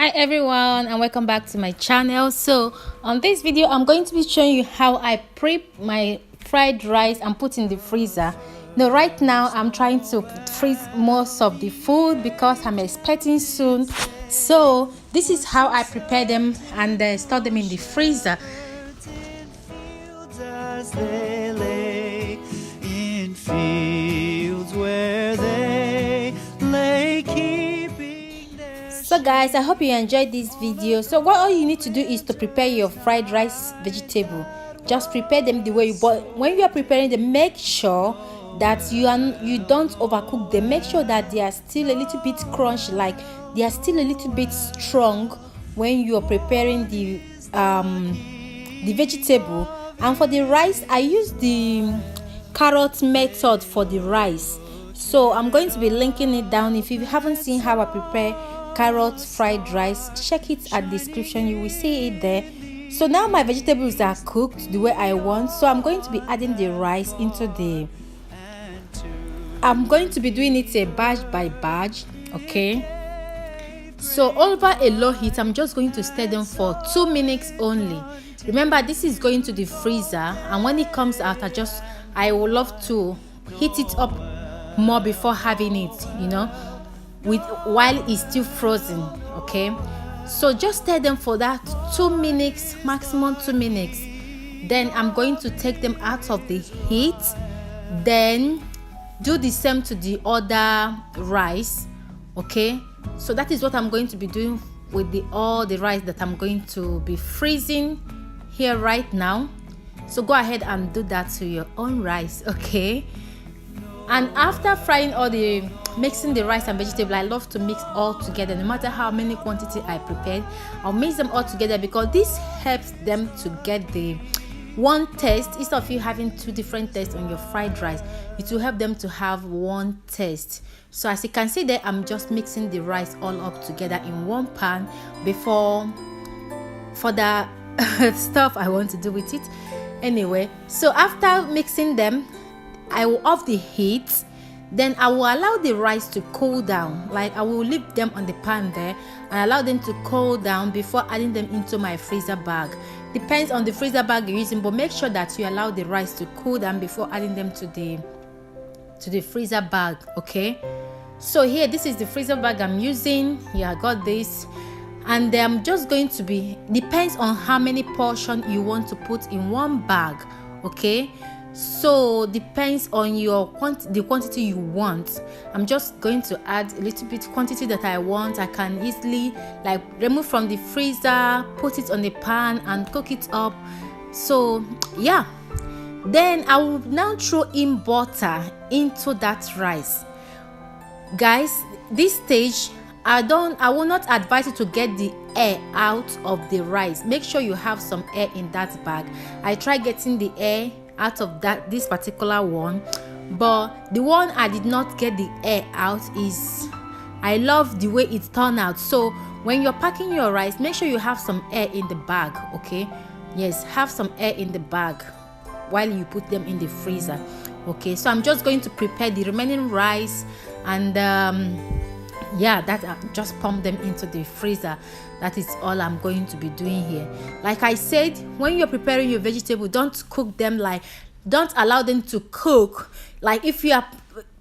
Hi everyone, and welcome back to my channel. So on this video I'm going to be showing you how I prep my fried rice and put in the freezer. Right now I'm trying to freeze most of the food because I'm expecting soon. So this is how I prepare them and store them in the freezer. So guys, I hope you enjoyed this video. So what all you need to do is to prepare your fried rice vegetable. Just prepare them the way you, but when you are preparing them, make sure that you don't overcook them. Make sure that they are still a little bit crunchy, like they are still a little bit strong when you are preparing the vegetable. And for the rice, I use the carrot method for the rice, so I'm going to be linking it down. If you haven't seen how I prepare carrot fried rice, check it at the description, you will see it there. So now my vegetables are cooked the way I want, so I'm going to be adding the rice into I'm going to be doing it a batch by batch. Okay, so over a low heat, I'm just going to stir them for 2 minutes only. Remember, this is going to the freezer, and when it comes out, I would love to heat it up more before having it, while it's still frozen. Okay, so just stir them for that 2 minutes, maximum 2 minutes. Then I'm going to take them out of the heat, then do the same to the other rice. Okay, so that is what I'm going to be doing with all the rice that I'm going to be freezing here right now. So go ahead and do that to your own rice. Okay, and after mixing the rice and vegetable, I love to mix all together. No matter how many quantity I prepared, I'll mix them all together because this helps them to get the one taste. Instead of you having two different tastes on your fried rice, it will help them to have one taste. So as you can see there, I'm just mixing the rice all up together in one pan before for the stuff I want to do with it. Anyway, so after mixing them, I will off the heat. Then I will allow the rice to cool down. Like I will leave them on the pan there and allow them to cool down before adding them into my freezer bag. Depends on the freezer bag you're using, but make sure that you allow the rice to cool down before adding them to the freezer bag. Okay, so here, this is the freezer bag I'm using. Yeah, I got this, and I'm just going to be, depends on how many portion you want to put in one bag. Okay, so depends on your the quantity you want. I'm just going to add a little bit quantity that I want. I can easily like remove from the freezer, put it on the pan and cook it up. So yeah, then I will now throw in butter into that rice. Guys, this stage, I will not advise you to get the air out of the rice. Make sure you have some air in that bag. I try getting the air out of this particular one, but the one I did not get the air out is, I love the way it turned out. So when you're packing your rice, make sure you have some air in the bag. Okay, yes, have some air in the bag while you put them in the freezer. Okay, so I'm just going to prepare the remaining rice, and yeah, that I just pump them into the freezer. That is all I'm going to be doing here. Like I said, when you're preparing your vegetable, don't cook them, like don't allow them to cook. Like if you are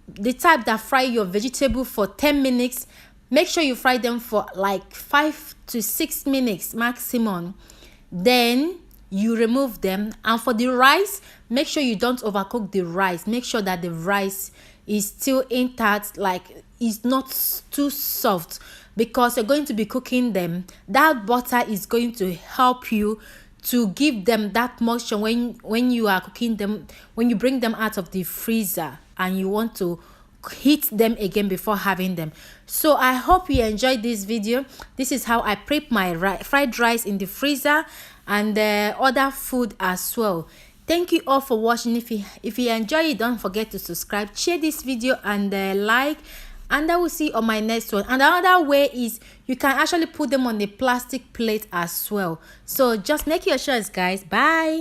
the type that fry your vegetable for 10 minutes, make sure you fry them for like 5 to 6 minutes maximum. Then you remove them. And for the rice, make sure you don't overcook the rice. Make sure that the rice is still intact, like it's not too soft, because you're going to be cooking them. That butter is going to help you to give them that moisture when you are cooking them, when you bring them out of the freezer and you want to heat them again before having them. So I hope you enjoyed this video. This is how I prep my fried rice in the freezer and other food as well. Thank you all for watching. If you enjoy it, don't forget to subscribe, share this video, and like, and I will see you on my next one. And another way is you can actually put them on a plastic plate as well. So just make your choice, guys. Bye.